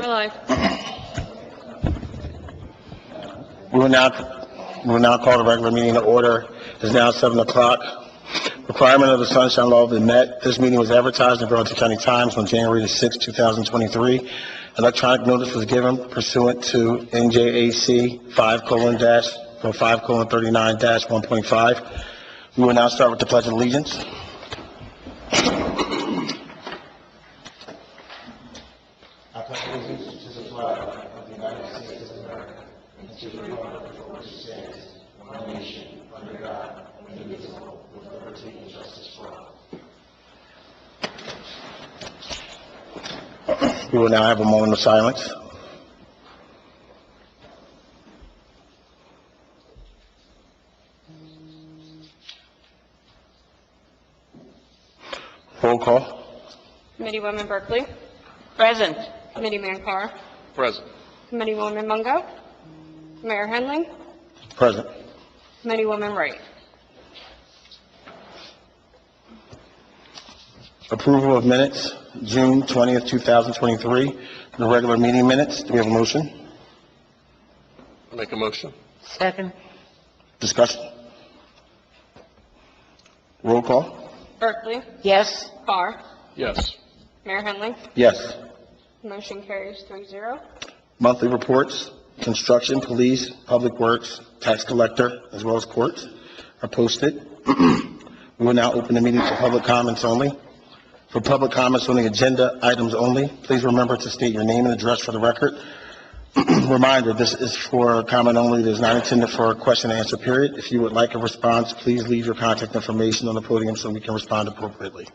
We're live. We will now call the regular meeting to order. It's now 7 o'clock. Requirement of the Sunshine Law has been met. This meeting was advertised in the Burlington County Times on January the 6th, 2023. Electronic notice was given pursuant to NJAC 5:39-1.5. We will now start with the Pledge of Allegiance. I pledge allegiance to the flag of the United States of America and to the republic for which it stands, one nation, under God, indivisible, with liberty and justice for all. We will now have a moment of silence. Roll call. Committeewoman Berkeley. Present. Committeeman Carr. Present. Committeewoman Mungo. Mayor Henley. Present. Committeewoman Wright. Approval of minutes, June 20th, 2023, the regular meeting minutes. Do we have a motion? Make a motion. Second. Discussion? Roll call? Berkeley. Yes. Carr. Yes. Mayor Henley. Yes. Motion carries 3-0. Monthly reports, construction, police, public works, tax collector, as well as courts are posted. We will now open the meeting for public comments only. For public comments on the agenda items only, please remember to state your name and address for the record. Reminder, this is for comment only. It is not intended for a question and answer period. If you would like a response, please leave your contact information on the podium so we can respond appropriately.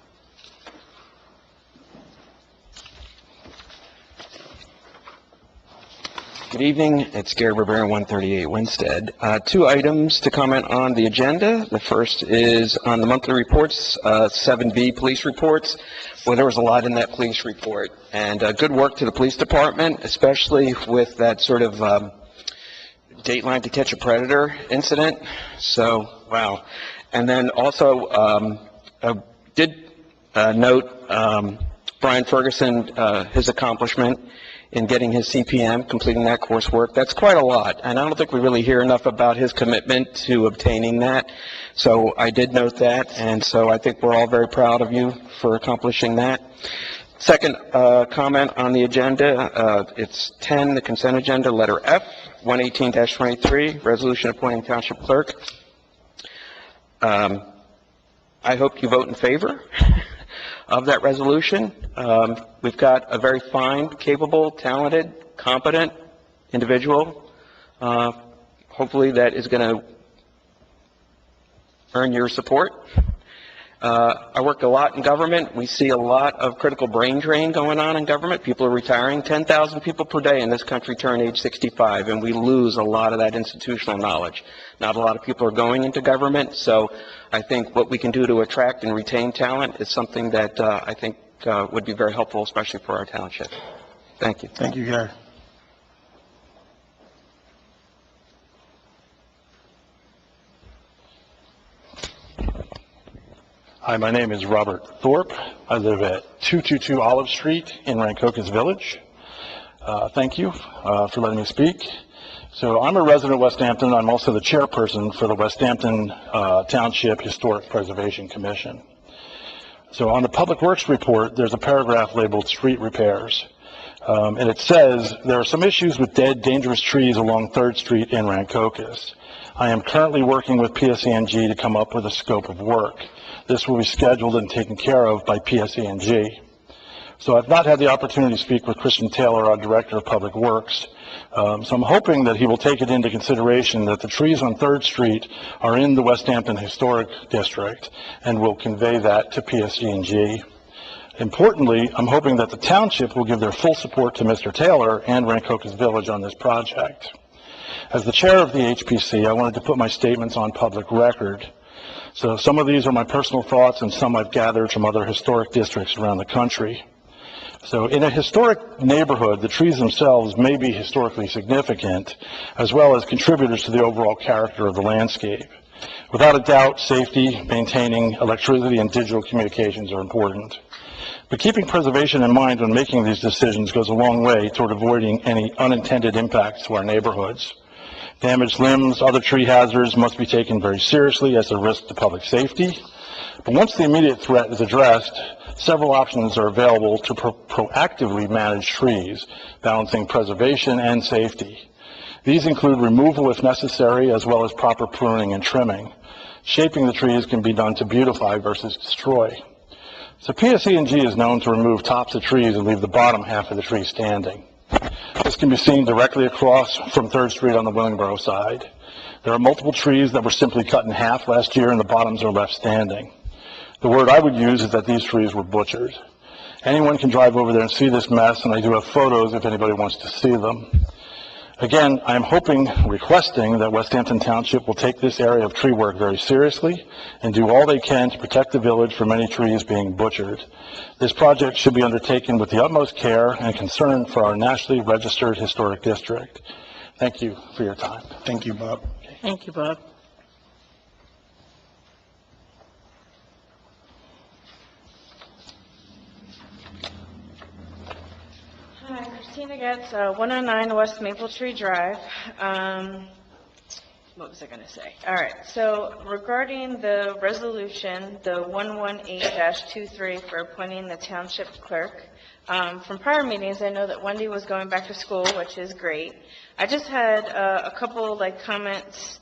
Good evening. It's Gary Barbarian, 138 Winstead. Two items to comment on the agenda. The first is on the monthly reports, 7B police reports. Well, there was a lot in that police report, and good work to the police department, especially with that sort of Dateline to Catch a Predator incident. So, wow. And then also, I did note Brian Ferguson, his accomplishment in getting his CPM, completing that coursework. That's quite a lot, and I don't think we really hear enough about his commitment to obtaining that. So I did note that, and so I think we're all very proud of you for accomplishing that. Second comment on the agenda, it's 10, the consent agenda, letter F, 118-23, resolution appointing township clerk. I hope you vote in favor of that resolution. We've got a very fine, capable, talented, competent individual, hopefully that is going to earn your support. I work a lot in government. We see a lot of critical brain drain going on in government. People are retiring. 10,000 people per day in this country turn age 65, and we lose a lot of that institutional knowledge. Not a lot of people are going into government, so I think what we can do to attract and retain talent is something that I think would be very helpful, especially for our township. Thank you. Thank you, Gary. Hi, my name is Robert Thorpe. I live at 222 Olive Street in Rancocas Village. Thank you for letting me speak. So I'm a resident of West Hampton. I'm also the chairperson for the West Hampton Township Historic Preservation Commission. So on the Public Works report, there's a paragraph labeled street repairs. And it says, there are some issues with dead, dangerous trees along 3rd Street in Rancocas. I am currently working with PSE&G to come up with a scope of work. This will be scheduled and taken care of by PSE&G. So I've not had the opportunity to speak with Christian Taylor, our Director of Public Works. So I'm hoping that he will take it into consideration that the trees on 3rd Street are in the West Hampton Historic District and will convey that to PSE&G. Importantly, I'm hoping that the township will give their full support to Mr. Taylor and Rancocas Village on this project. As the chair of the HPC, I wanted to put my statements on public record. So some of these are my personal thoughts and some I've gathered from other historic districts around the country. So in a historic neighborhood, the trees themselves may be historically significant, as well as contributors to the overall character of the landscape. Without a doubt, safety, maintaining electricity, and digital communications are important. But keeping preservation in mind when making these decisions goes a long way toward avoiding any unintended impacts to our neighborhoods. Damaged limbs, other tree hazards must be taken very seriously as a risk to public safety. But once the immediate threat is addressed, several options are available to proactively manage trees, balancing preservation and safety. These include removal if necessary, as well as proper pruning and trimming. Shaping the trees can be done to beautify versus destroy. So PSE&G is known to remove tops of trees and leave the bottom half of the tree standing. This can be seen directly across from 3rd Street on the Willingboro side. There are multiple trees that were simply cut in half last year and the bottoms are left standing. The word I would use is that these trees were butchered. Anyone can drive over there and see this mess, and I do have photos if anybody wants to see them. Again, I am requesting that West Hampton Township will take this area of tree work very seriously and do all they can to protect the village from any trees being butchered. This project should be undertaken with the utmost care and concern for our nationally registered historic district. Thank you for your time. Thank you, Bob. Thank you, Bob. Hi, Christina Getz, 109 West Maple Tree Drive. What was I going to say? All right, so regarding the resolution, the 118-23 for appointing the township clerk, from prior meetings, I know that Wendy was going back to school, which is great. I just had a couple comments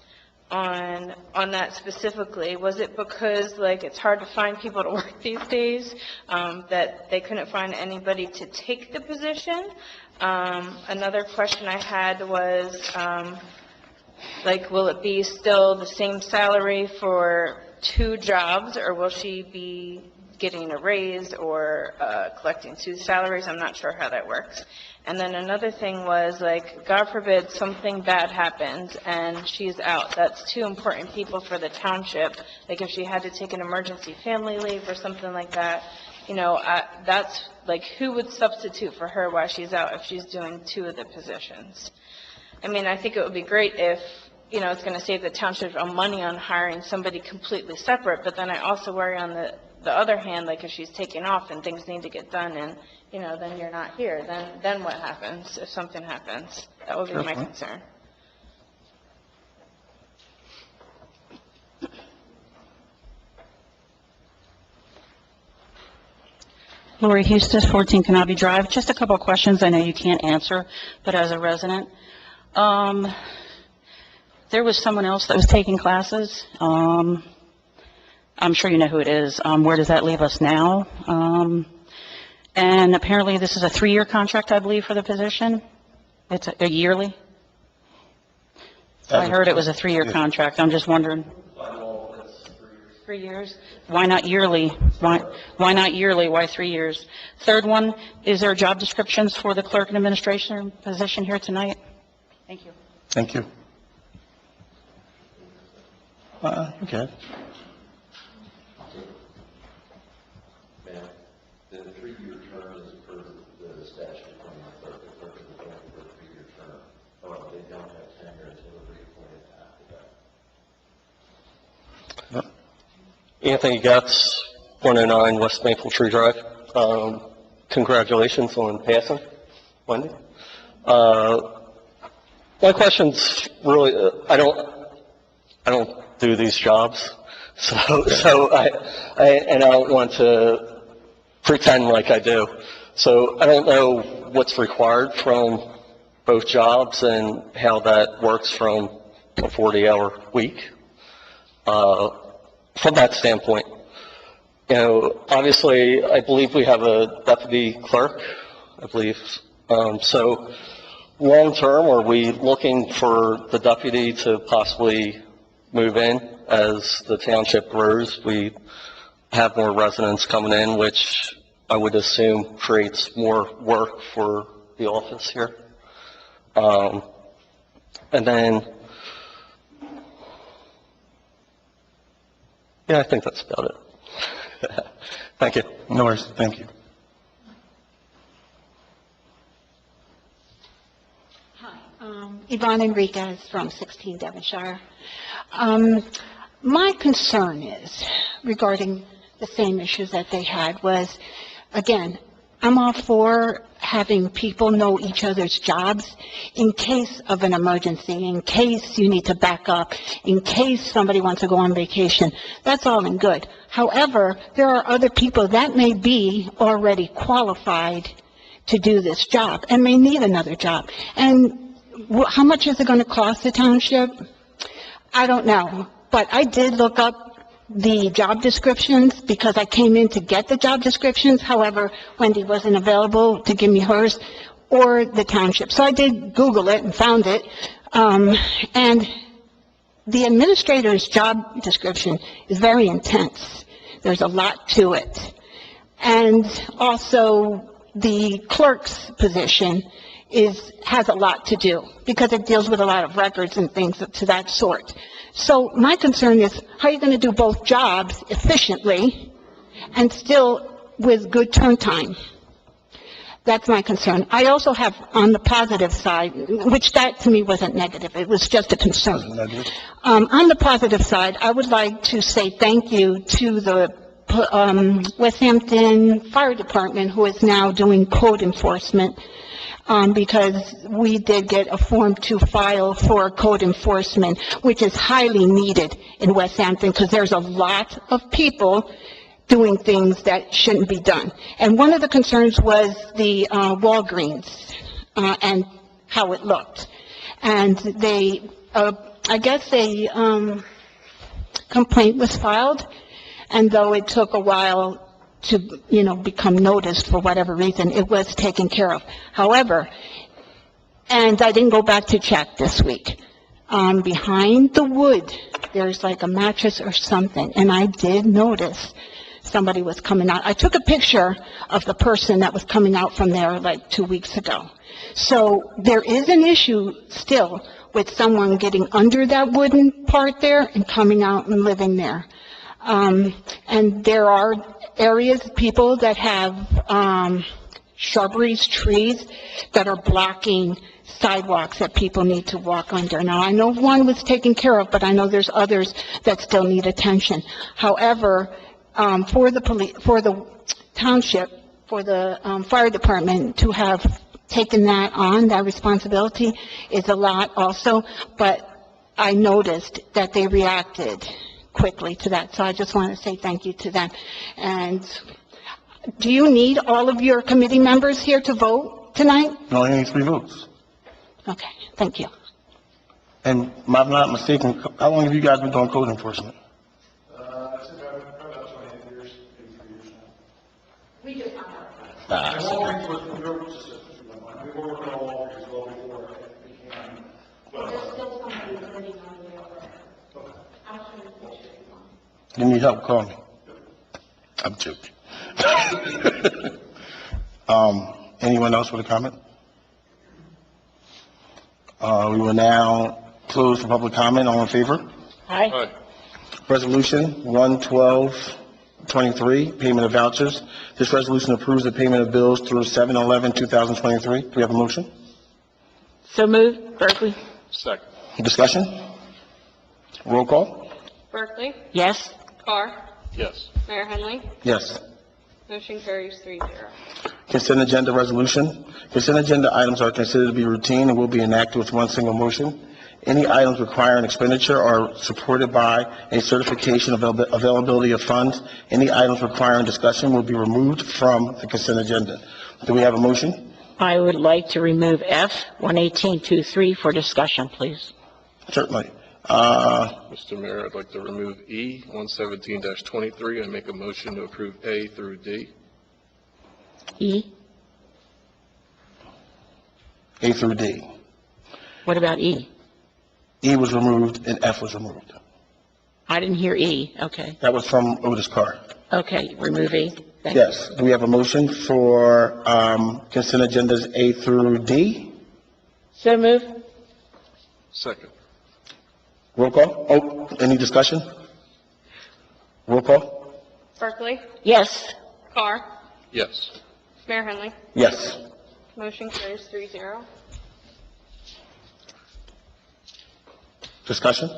on that specifically. Was it because it's hard to find people to work these days, that they couldn't find anybody to take the position? Another question I had was, will it be still the same salary for 2 jobs, or will she be getting a raise or collecting 2 salaries? I'm not sure how that works. And then another thing was, God forbid something bad happens and she's out. That's 2 important people for the township. If she had to take an emergency family leave or something like that, that's who would substitute for her while she's out if she's doing 2 of the positions? I mean, I think it would be great if, it's going to save the township money on hiring somebody completely separate, but then I also worry on the other hand, if she's taking off and things need to get done and, then you're not here, then what happens if something happens? That would be my concern. Lori Hustis, 14 Canobie Drive. Just a couple of questions I know you can't answer, but as a resident. There was someone else that was taking classes. I'm sure you know who it is. Where does that leave us now? And apparently this is a 3-year contract, I believe, for the position. It's a yearly. I heard it was a 3-year contract. I'm just wondering. 3 years? Why not yearly? Why not yearly? Why 3 years? Third one, is there job descriptions for the clerk and administration position here tonight? Thank you. Thank you. Okay. Ma'am, the 3-year term is per the statute from the clerk of the county for a 3-year term. However, they don't have tenure until they're reappointed after that. Anthony Getz, 109 West Maple Tree Drive. Congratulations on passing, Wendy. My question's really, I don't do these jobs, so I don't want to pretend like I do. So I don't know what's required from both jobs and how that works from a 40-hour week. From that standpoint, obviously, I believe we have a deputy clerk, I believe. So long-term, are we looking for the deputy to possibly move in as the township grows? We have more residents coming in, which I would assume creates more work for the office here. And then, yeah, I think that's about it. Thank you. No worries. Thank you. Hi, Yvonne Enriquez from 16 Devonshire. My concern is regarding the same issues that they had was again, I'm all for having people know each other's jobs in case of an emergency, in case you need to back up, in case somebody wants to go on vacation. That's all in good. However, there are other people that may be already qualified to do this job and may need another job. And how much is it going to cost the township? I don't know, but I did look up the job descriptions because I came in to get the job descriptions. However, Wendy wasn't available to give me hers or the township. So I did Google it and found it. And the administrator's job description is very intense. There's a lot to it. And also the clerk's position has a lot to do because it deals with a lot of records and things to that sort. So my concern is, how are you going to do both jobs efficiently and still with good turn time? That's my concern. I also have on the positive side, which that to me wasn't negative, it was just a concern. On the positive side, I would like to say thank you to the West Hampton Fire Department, who is now doing code enforcement, because we did get a Form 2 file for code enforcement, which is highly needed in West Hampton, because there's a lot of people doing things that shouldn't be done. And one of the concerns was the Walgreens and how it looked. And I guess a complaint was filed, and though it took a while to, become noticed for whatever reason, it was taken care of. However, and I didn't go back to check this week, behind the wood, there's like a mattress or something, and I did notice somebody was coming out. I took a picture of the person that was coming out from there like 2 weeks ago. So there is an issue still with someone getting under that wooden part there and coming out and living there. And there are areas, people that have shrubberies, trees that are blocking sidewalks that people need to walk under. Now, I know one was taken care of, but I know there's others that still need attention. However, for the township, for the fire department to have taken that responsibility is a lot also, but I noticed that they reacted quickly to that, so I just want to say thank you to them. And do you need all of your committee members here to vote tonight? No, you need 3 votes. Okay, thank you. And if I'm not mistaken, how long have you guys been doing code enforcement? About 28 years, maybe 3 years now. We just found out. Walgreens was your assistant. We were working on Walgreens well before it became, There's still somebody living on the railroad. I'm sure the picture is on. You need help, call me. I'm joking. Anyone else with a comment? We will now close for public comment. All in favor? Aye. Resolution 11223, payment of vouchers. This resolution approves the payment of bills through 7/11/2023. Do we have a motion? So moved. Berkeley? Second. Discussion? Roll call? Berkeley? Yes. Carr? Yes. Mayor Henley? Yes. Motion carries 3-0. Consent agenda resolution. Consent agenda items are considered to be routine and will be enacted with one single motion. Any items requiring expenditure are supported by a certification of availability of funds. Any items requiring discussion will be removed from the consent agenda. Do we have a motion? I would like to remove F 11823 for discussion, please. Certainly. Mr. Mayor, I'd like to remove E 117-23 and make a motion to approve A through D. E? A through D. What about E? E was removed and F was removed. I didn't hear E. Okay. That was from Otis Carr. Okay, remove E. Thank you. Yes. Do we have a motion for consent agendas A through D? So moved. Second. Roll call? Oh, any discussion? Roll call? Berkeley? Yes. Carr? Yes. Mayor Henley? Yes. Motion carries 3-0. Discussion?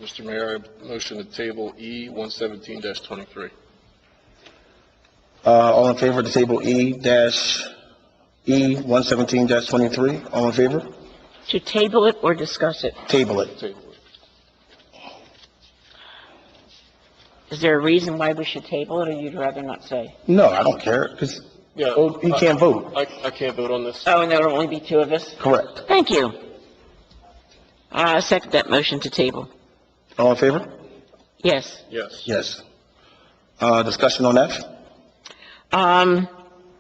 Mr. Mayor, I motion to table E 117-23. All in favor to table E-117-23? All in favor? To table it or discuss it? Table it. Is there a reason why we should table it, or you'd rather not say? No, I don't care, because Yeah. he can't vote. I can't vote on this. Oh, and there will only be two of us? Correct. Thank you. I second that motion to table. All in favor? Yes. Yes. Yes. Discussion on F?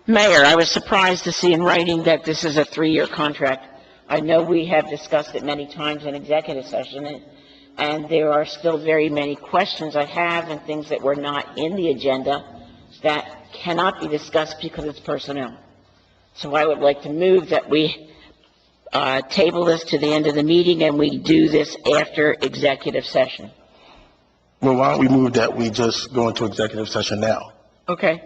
Mayor, I was surprised to see in writing that this is a 3-year contract. I know we have discussed it many times in executive session, and there are still very many questions I have and things that were not in the agenda that cannot be discussed because it's personnel. So I would like to move that we table this to the end of the meeting, and we do this after executive session. Well, why don't we move that we just go into executive session now? Okay?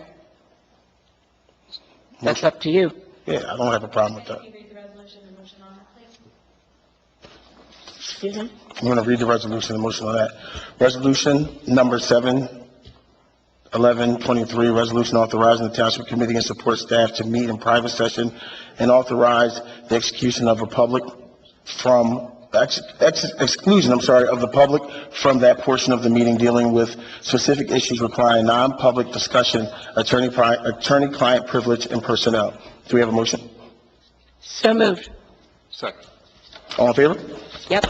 That's up to you. Yeah, I don't have a problem with that. Excuse me? I'm going to read the resolution and motion on that. Resolution number 7/11/23, resolution authorizing the Township Committee and support staff to meet in private session and authorize the execution of a public from, exclusion, of the public from that portion of the meeting dealing with specific issues requiring non-public discussion, attorney-client privilege, and personnel. Do we have a motion? So moved. Second. All in favor? Yep.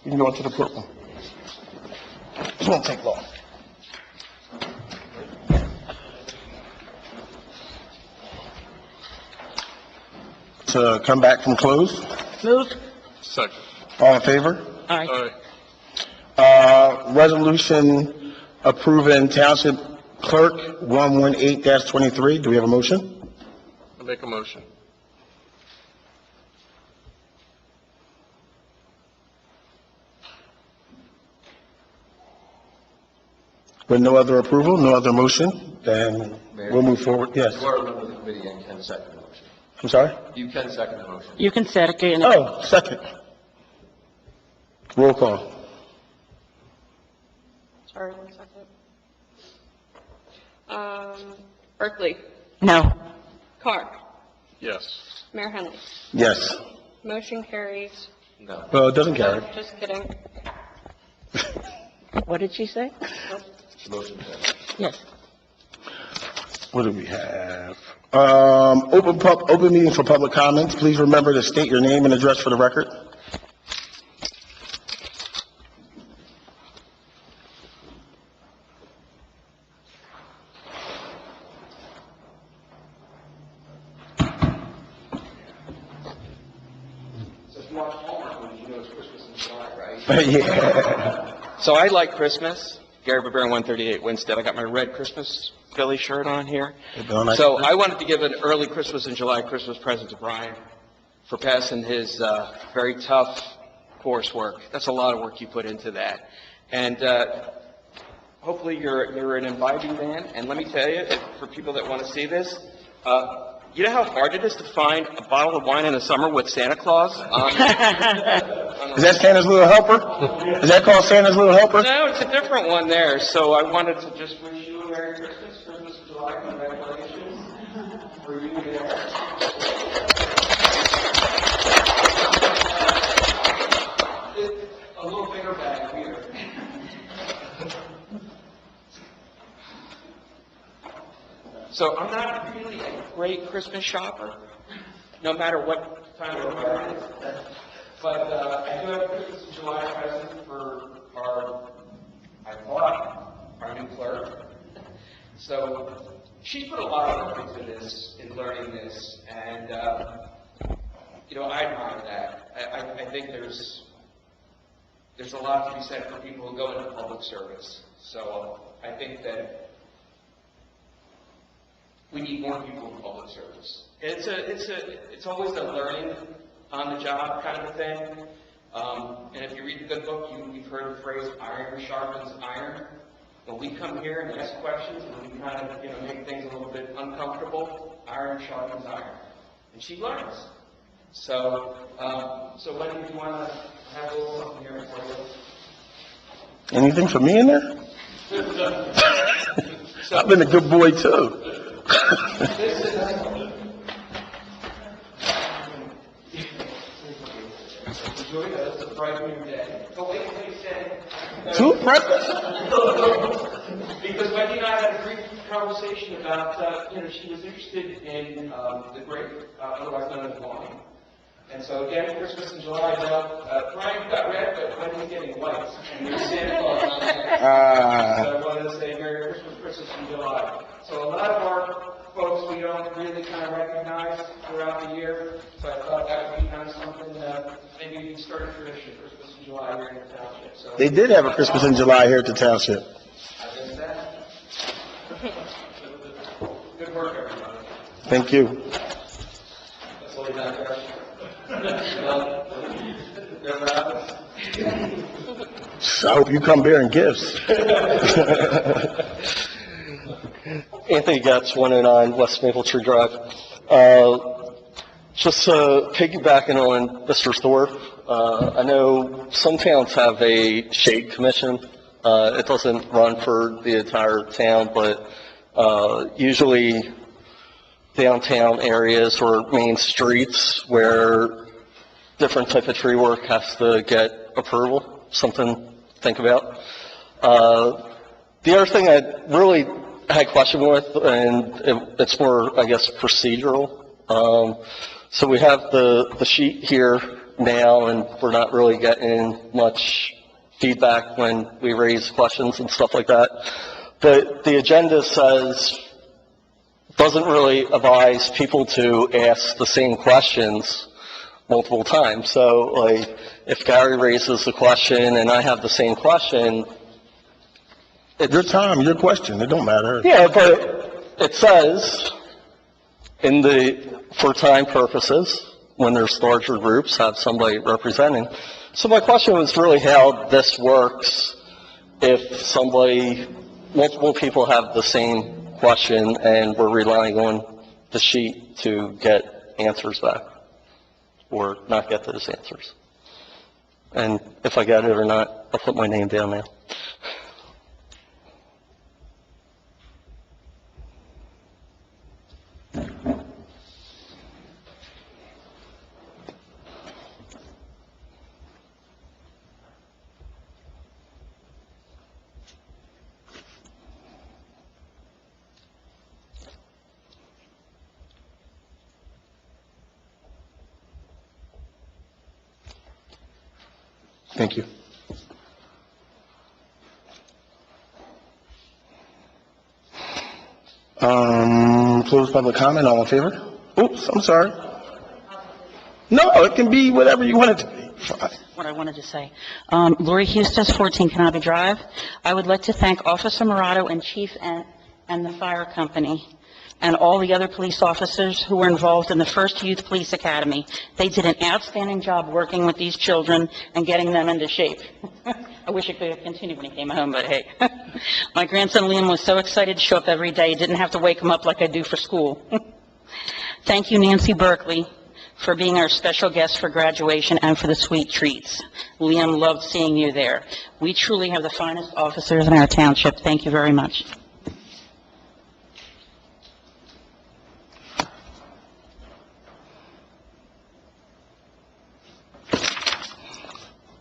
You can go into the courtroom. This won't take long. To come back from close, Moved. Second. all in favor? Aye. Aye. Resolution approving Township Clerk 118-23. Do we have a motion? I make a motion. With no other approval, no other motion, then we'll move forward. Yes. You are a member of the committee and can second the motion. I'm sorry? You can second the motion. You can set it again. Oh, second. Roll call. Sorry, 1 second. Berkeley, No. Carr, Yes. Mayor Henry. Yes. Motion carries. No. Well, it doesn't carry. Just kidding. What did she say? Motion passed. Yes. What do we have? Open meeting for public comments. Please remember to state your name and address for the record. Yeah. So I like Christmas. Gary Barbarian, 138 Winstead. I got my red Christmas Philly shirt on here. don't like So that? I wanted to give an early Christmas and July Christmas present to Brian for passing his very tough coursework. That's a lot of work you put into that. And hopefully you're an imbibing man. And let me tell you, for people that want to see this, you know how hard it is to find a bottle of wine in the summer with Santa Claus on Is that Santa's Little Helper? Is that called Santa's Little Helper? No, it's a different one there. So I wanted to just wish you a Merry Christmas, Christmas in July, congratulations for you there. It's a little bigger bag here. So I'm not really a great Christmas shopper, no matter what time of year it is. But I do have a Christmas in July present for our new clerk. So she put a lot of work into this, in learning this, and, I admire that. I think there's a lot to be said for people who go into public service. So I think that we need more people in public service. It's always a learning on the job kind of thing. And if you read the good book, you've heard the phrase iron sharpens iron. When we come here and ask questions and we kind of, make things a little bit uncomfortable, iron sharpens iron. And she learns. So, Wendy, do you want to have a little something here for you? Anything for me in there? I've been a good boy too. Two breakfast? Because Wendy and I had a brief conversation about, she was interested in the grape, otherwise known as wine. And so again, Christmas in July, Brian got red, but Wendy's getting white. And there's Santa Claus on there. So I wanted to say Merry Christmas in July. So a lot of our folks we don't really kind of recognize throughout the year. So I thought that would be kind of something that maybe we can start a tradition, Christmas in July here in the township. So They did have a Christmas in July here at the township. I guess that. Good work, everybody. Thank you. That's all you got there. I hope you come bearing gifts. Anthony Getz, 109 West Maple Tree Drive. Just piggybacking on Mr. Thorpe, I know some towns have a shade commission. It doesn't run for the entire town, but usually downtown areas or main streets where different type of tree work has to get approval, something to think about. The other thing I really had a question with, and it's more, I guess, procedural. So we have the sheet here now, and we're not really getting much feedback when we raise questions and stuff like that. But the agenda doesn't really advise people to ask the same questions multiple times. So, like, if Gary raises a question and I have the same question, Your time, your question, it don't matter. yeah, but it says for time purposes, when there's larger groups, have somebody representing. So my question was really how this works if multiple people have the same question and we're relying on the sheet to get answers back or not get those answers. And if I get it or not, I'll put my name down now. Thank you. Close public comment, all in favor? Oops, I'm sorry. No, it can be whatever you want it to be. Fine. What I wanted to say. Lori Hustis, 14 Canobie Drive. I would like to thank Officer Murato and Chief and the fire company and all the other police officers who were involved in the first Youth Police Academy. They did an outstanding job working with these children and getting them into shape. I wish it could have continued when he came home, but hey. My grandson Liam was so excited to show up every day, didn't have to wake him up like I do for school. Thank you, Nancy Berkeley, for being our special guest for graduation and for the sweet treats. Liam loved seeing you there. We truly have the finest officers in our township. Thank you very much.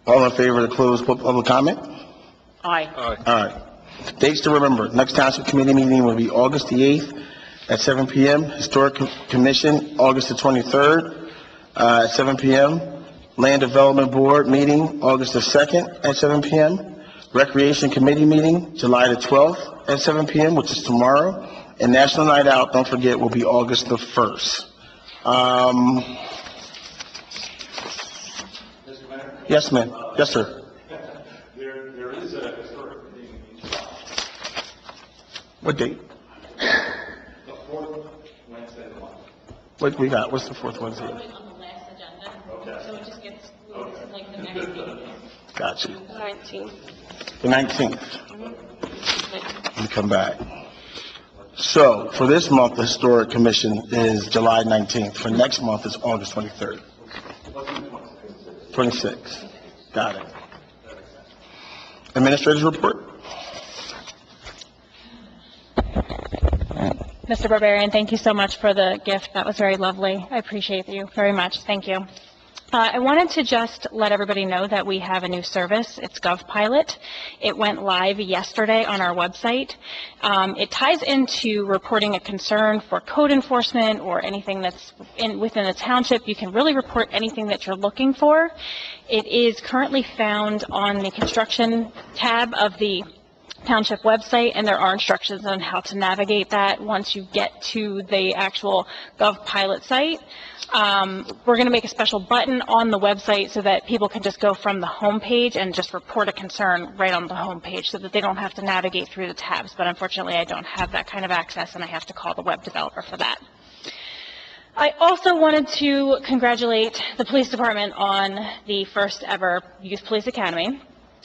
All in favor to close public comment? Aye. All right. Dates to remember. Next Township Committee meeting will be August the 8th at 7 p.m. Historic Commission, August the 23rd at 7 p.m. Land Development Board meeting, August the 2nd at 7 p.m. Recreation Committee meeting, July the 12th at 7 p.m., which is tomorrow. And National Night Out, don't forget, will be August the 1st. Yes, ma'am. Yes, sir. There is a historic meeting in July, What date? the fourth Wednesday of the month. What we got? What's the fourth Wednesday? On the last agenda, so it just gets moved to like the next meeting. Got you. 19. The 19th. Let me come back. So, for this month, the Historic Commission is July 19th. For next month, it's August 23rd. 26. Got it. Administrator's report? Mr. Barbarian, thank you so much for the gift. That was very lovely. I appreciate you very much. Thank you. I wanted to just let everybody know that we have a new service. It's GovPilot. It went live yesterday on our website. It ties into reporting a concern for code enforcement or anything that's within the township. You can really report anything that you're looking for. It is currently found on the construction tab of the township website, and there are instructions on how to navigate that once you get to the actual GovPilot site. We're going to make a special button on the website so that people can just go from the home page and just report a concern right on the home page so that they don't have to navigate through the tabs. But unfortunately, I don't have that kind of access, and I have to call the web developer for that. I also wanted to congratulate the police department on the first ever Youth Police Academy.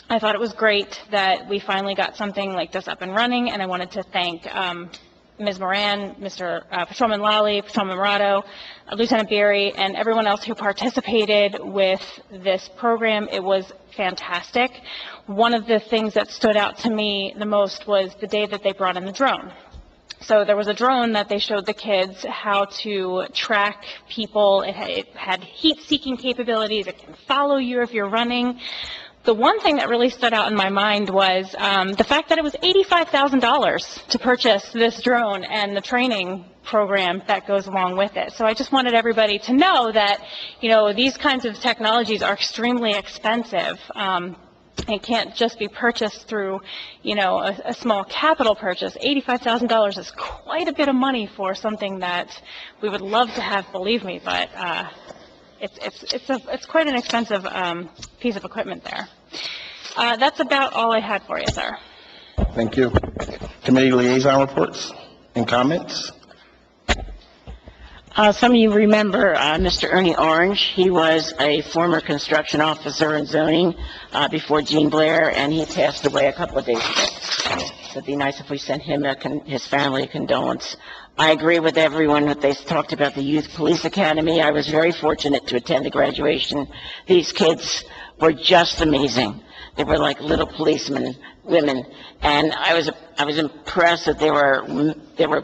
I thought it was great that we finally got something like this up and running, and I wanted to thank Ms. Moran, Mr. Patrolman Lally, Patrolman Murado, Lieutenant Beery, and everyone else who participated with this program. It was fantastic. One of the things that stood out to me the most was the day that they brought in the drone. So there was a drone that they showed the kids how to track people. It had heat-seeking capabilities. It can follow you if you're running. The one thing that really stood out in my mind was the fact that it was $85,000 to purchase this drone and the training program that goes along with it. So I just wanted everybody to know that, you know, these kinds of technologies are extremely expensive. It can't just be purchased through, you know, a small capital purchase. $85,000 is quite a bit of money for something that we would love to have, believe me, but it's quite an expensive piece of equipment there. That's about all I had for you, sir. Thank you. Committee liaison reports and comments? Some of you remember Mr. Ernie Orange. He was a former construction officer in zoning before Gene Blair, and he passed away a couple of days ago. It'd be nice if we sent him his family a condolence. I agree with everyone that they talked about the Youth Police Academy. I was very fortunate to attend the graduation. These kids were just amazing. They were like little policemen, women, and I was impressed that there were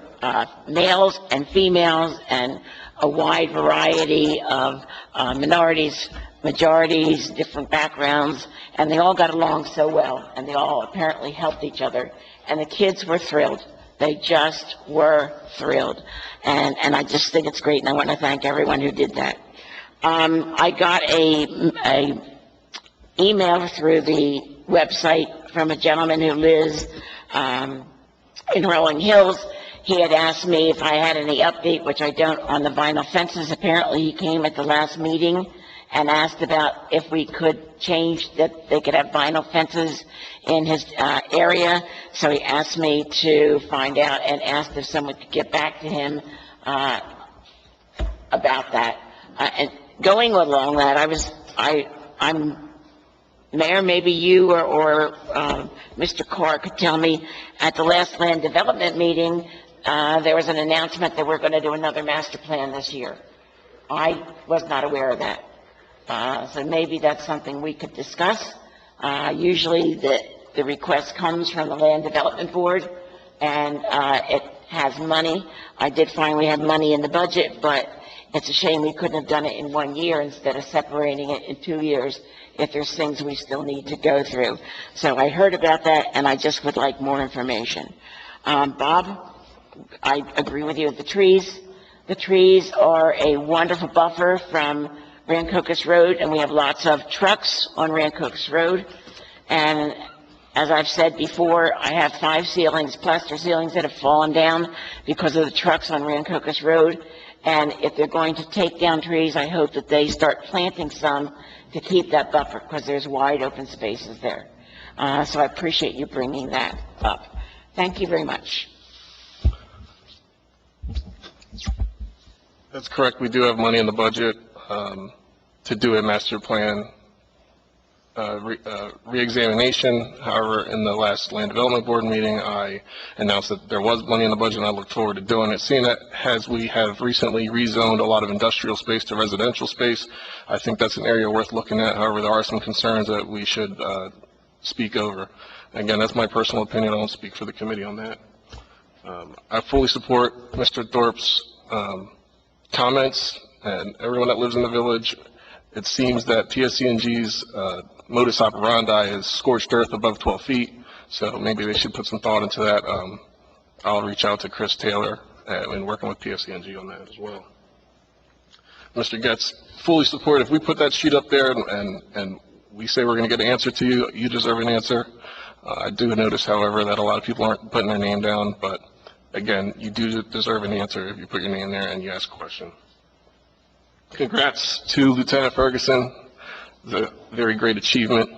males and females and a wide variety of minorities, majorities, different backgrounds, and they all got along so well, and they all apparently helped each other, and the kids were thrilled. They just were thrilled, and I just think it's great, and I want to thank everyone who did that. I got a email through the website from a gentleman who lives in Rolling Hills. He had asked me if I had any update, which I don't, on the vinyl fences. Apparently, he came at the last meeting and asked about if we could change that they could have vinyl fences in his area. So he asked me to find out and asked if someone could get back to him about that. And going along that, I'm Mayor, maybe you or Mr. Carr could tell me, at the last land development meeting, there was an announcement that we're going to do another master plan this year. I was not aware of that. So maybe that's something we could discuss. Usually the request comes from the Land Development Board, and it has money. I did find we had money in the budget, but it's a shame we couldn't have done it in 1 year instead of separating it in 2 years if there's things we still need to go through. So I heard about that, and I just would like more information. Bob, I agree with you with the trees. The trees are a wonderful buffer from Rancocas Road, and we have lots of trucks on Rancocas Road. And as I've said before, I have 5 ceilings, plaster ceilings, that have fallen down because of the trucks on Rancocas Road. And if they're going to take down trees, I hope that they start planting some to keep that buffer, because there's wide open spaces there. So I appreciate you bringing that up. Thank you very much. That's correct. We do have money in the budget to do a master plan re-examination. However, in the last Land Development Board meeting, I announced that there was money in the budget, and I look forward to doing it. Seeing that as we have recently rezoned a lot of industrial space to residential space, I think that's an area worth looking at. However, there are some concerns that we should speak over. Again, that's my personal opinion. I won't speak for the committee on that. I fully support Mr. Thorpe's comments and everyone that lives in the village. It seems that PSCNG's modus operandi is scorched earth above 12 feet, so maybe they should put some thought into that. I'll reach out to Chris Taylor and working with PSCNG on that as well. Mr. Getz, fully support. If we put that sheet up there and we say we're going to get an answer to you, you deserve an answer. I do notice, however, that a lot of people aren't putting their name down, but again, you do deserve an answer if you put your name there and you ask a question. Congrats to Lieutenant Ferguson, the very great achievement.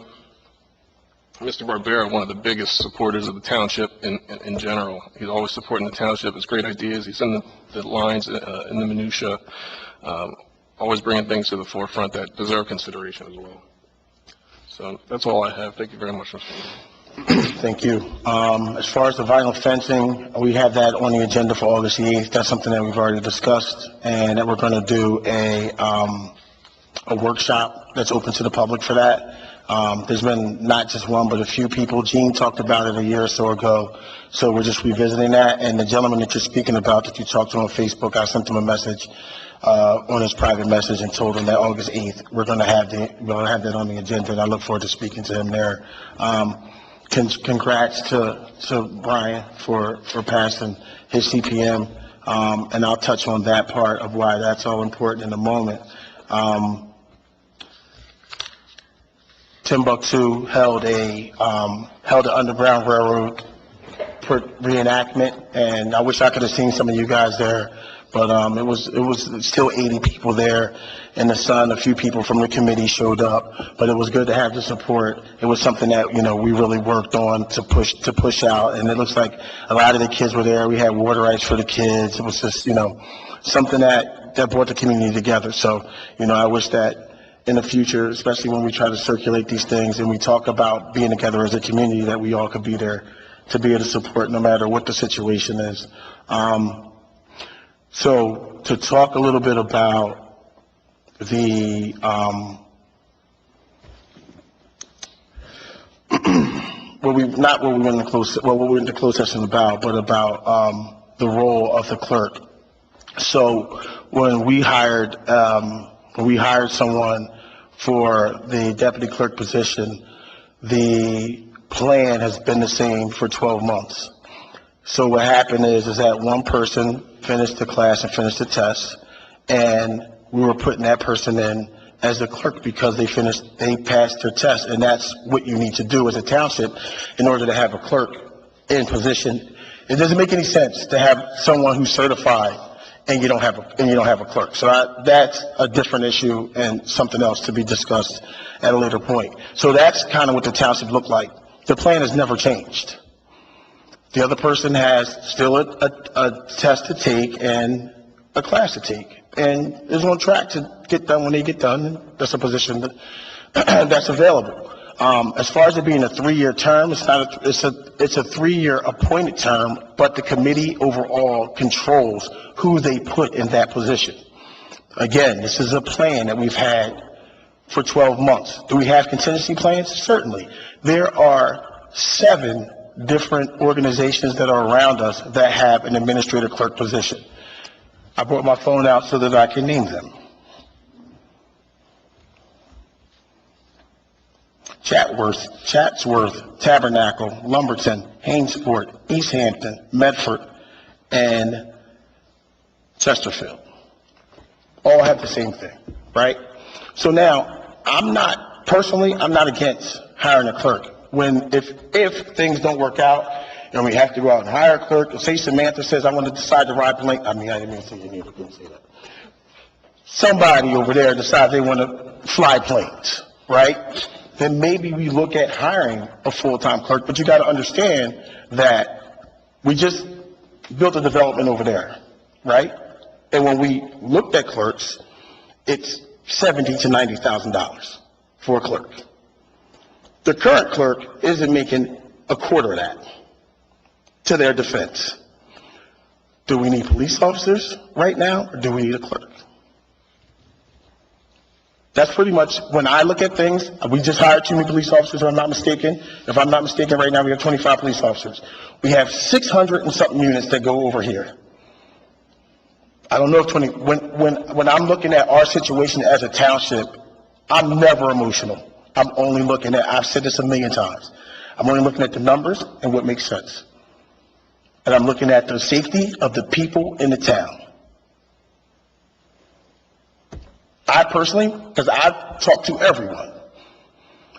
Mr. Barbera, one of the biggest supporters of the township in general. He's always supporting the township. His great ideas. He's in the lines, in the minutia, always bringing things to the forefront that deserve consideration as well. So that's all I have. Thank you very much, Mr. Chairman. Thank you. As far as the vinyl fencing, we have that on the agenda for August the 8th. That's something that we've already discussed, and that we're going to do a workshop that's open to the public for that. There's been not just one, but a few people. Gene talked about it a year or so ago, so we're just revisiting that. And the gentleman that you're speaking about, that you talked to on Facebook, I sent him a message on his private message and told him that August 8th we're going to have that on the agenda, and I look forward to speaking to him there. Congrats to Brian for passing his CPM, and I'll touch on that part of why that's all important in a moment. Timbuktu held an Underground Railroad reenactment, and I wish I could have seen some of you guys there, but it was still 80 people there in the sun. A few people from the committee showed up, but it was good to have the support. It was something that, we really worked on to push out, and it looks like a lot of the kids were there. We had water rights for the kids. It was just, something that brought the community together. So, I wish that in the future, especially when we try to circulate these things and we talk about being together as a community, that we all could be there to be able to support no matter what the situation is. So to talk a little bit about the what we went into closed session about, but about the role of the clerk. So when we hired someone for the deputy clerk position, the plan has been the same for 12 months. So what happened is that one person finished the class and finished the test, and we were putting that person in as the clerk because they passed their test, and that's what you need to do as a township in order to have a clerk in position. It doesn't make any sense to have someone who's certified and you don't have a clerk. So that's a different issue and something else to be discussed at a later point. So that's kind of what the township looked like. The plan has never changed. The other person has still a test to take and a class to take, and is on track to get done when they get done. That's a position that's available. As far as it being a 3-year term, it's a 3-year appointed term, but the committee overall controls who they put in that position. Again, this is a plan that we've had for 12 months. Do we have contingency plans? Certainly. There are 7 different organizations that are around us that have an administrative clerk position. I brought my phone out so that I can name them. Chatsworth, Tabernacle, Lumberton, Hainsport, East Hampton, Medford, and Chesterfield. All have the same thing, right? So now, I'm not against hiring a clerk. If things don't work out, and we have to go out and hire a clerk, say Samantha says, I want to decide to ride plane. I didn't mean to say your name, I didn't say that. Somebody over there decides they want to fly planes, right? Then maybe we look at hiring a full-time clerk, but you got to understand that we just built a development over there, right? And when we looked at clerks, it's $70,000 to $90,000 for a clerk. The current clerk isn't making a quarter of that, to their defense. Do we need police officers right now, or do we need a clerk? That's pretty much, when I look at things, we just hired 2 new police officers, if I'm not mistaken. If I'm not mistaken, right now, we have 25 police officers. We have 600 and something units that go over here. I don't know if when I'm looking at our situation as a township, I'm never emotional. I'm only looking at, I've said this a million times, I'm only looking at the numbers and what makes sense. And I'm looking at the safety of the people in the town. I personally, because I talk to everyone.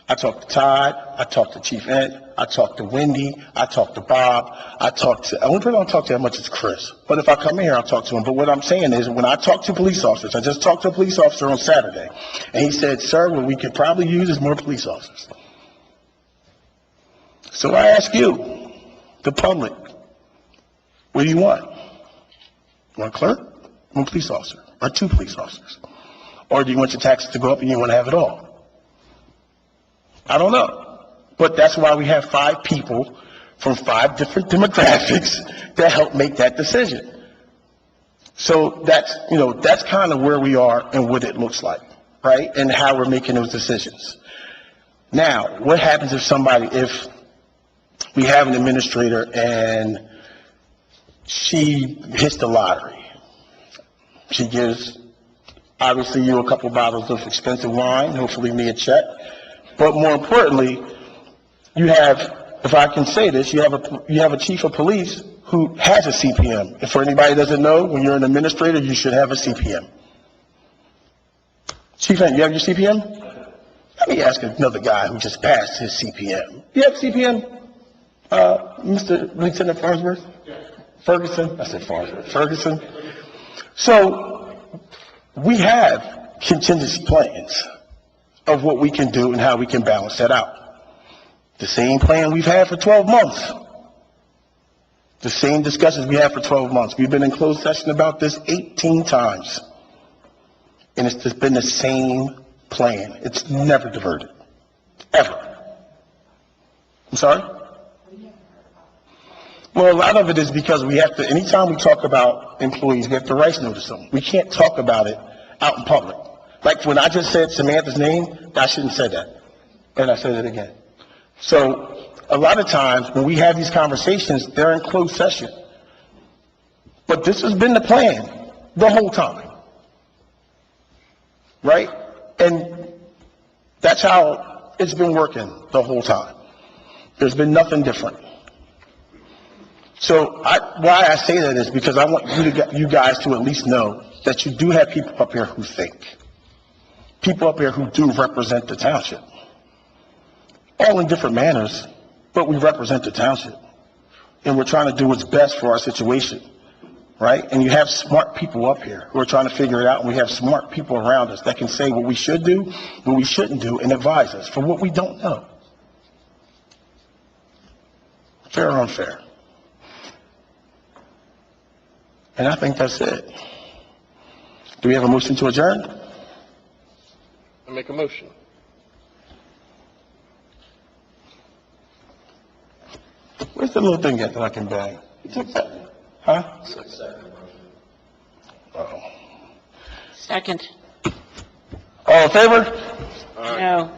I talk to Todd, I talk to Chief Ed, I talk to Wendy, I talk to Bob, the only person I don't talk to that much is Chris. But if I come in here, I'll talk to him. But what I'm saying is, when I talk to police officers, I just talked to a police officer on Saturday, and he said, sir, what we could probably use is more police officers. So I ask you, the public, what do you want? You want a clerk? One police officer? Or 2 police officers? Or do you want your taxes to go up and you want to have it all? I don't know. But that's why we have 5 people from 5 different demographics that help make that decision. So that's kind of where we are and what it looks like, right? And how we're making those decisions. Now, what happens if we have an administrator and she hits the lottery? She gives, obviously, you a couple bottles of expensive wine, hopefully me a check. But more importantly, you have, if I can say this, you have a chief of police who has a CPM. And for anybody who doesn't know, when you're an administrator, you should have a CPM. Chief, you have your CPM? Let me ask another guy who just passed his CPM. You have CPM, Mr. Lieutenant Farnsworth? Ferguson? I said Farnsworth. Ferguson? So we have contingency plans of what we can do and how we can balance that out. The same plan we've had for 12 months. The same discussions we had for 12 months. We've been in closed session about this 18 times. And it's just been the same plan. It's never diverted. Ever. I'm sorry? Well, a lot of it is because we have to, anytime we talk about employees, we have to rights notice them. We can't talk about it out in public. Like when I just said Samantha's name, I shouldn't have said that. And I said it again. So a lot of times when we have these conversations, they're in closed session. But this has been the plan the whole time. Right? And that's how it's been working the whole time. There's been nothing different. So why I say that is because I want you guys to at least know that you do have people up here who think. People up here who do represent the township. All in different manners, but we represent the township. And we're trying to do what's best for our situation. Right? And you have smart people up here who are trying to figure it out, and we have smart people around us that can say what we should do, what we shouldn't do, and advise us for what we don't know. Fair or unfair? And I think that's it. Do we have a motion to adjourn? I make a motion. Where's the little thing at that I can bang? Huh? Uh-oh. Second. All in favor? No.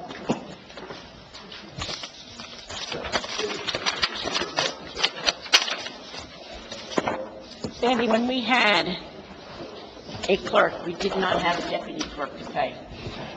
Sandy, when we had a clerk, we did not have a deputy clerk to pay.